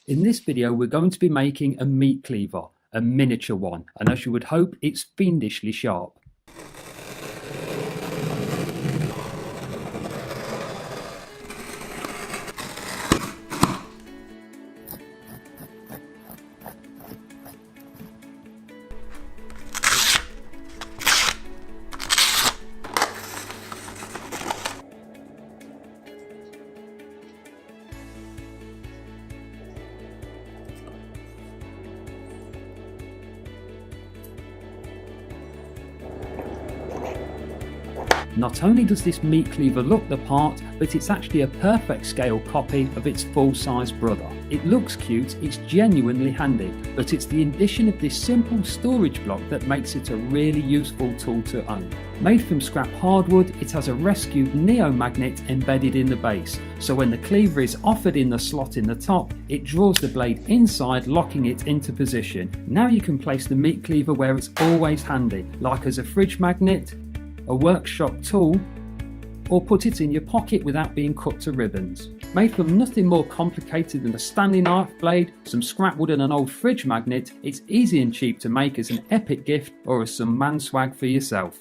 In this video we're going to be making a meat cleaver, a miniature one, and as you would hope it's fiendishly sharp. Not only does this meat cleaver look the part, but it's actually a perfect scale copy of its full-size brother. It looks cute, it's genuinely handy, but it's the addition of this simple storage block that makes it a really useful tool to own. Made from scrap hardwood, it has a rescued neo magnet embedded in the base, so when the cleaver is offered in the slot in the top, it draws the blade inside, locking it into position. Now you can place the meat cleaver where it's always handy, like as a fridge magnet, a workshop tool, or put it in your pocket without being cut to ribbons. Made from nothing more complicated than a Stanley knife blade, some scrap wood and an old fridge magnet, it's easy and cheap to make as an epic gift or as some man swag for yourself.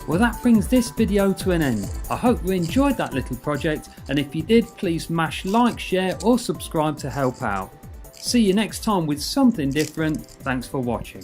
Well, that brings this video to an end. I hope you enjoyed that little project, and if you did, please smash like, share or subscribe to help out. See you next time with something different. Thanks for watching.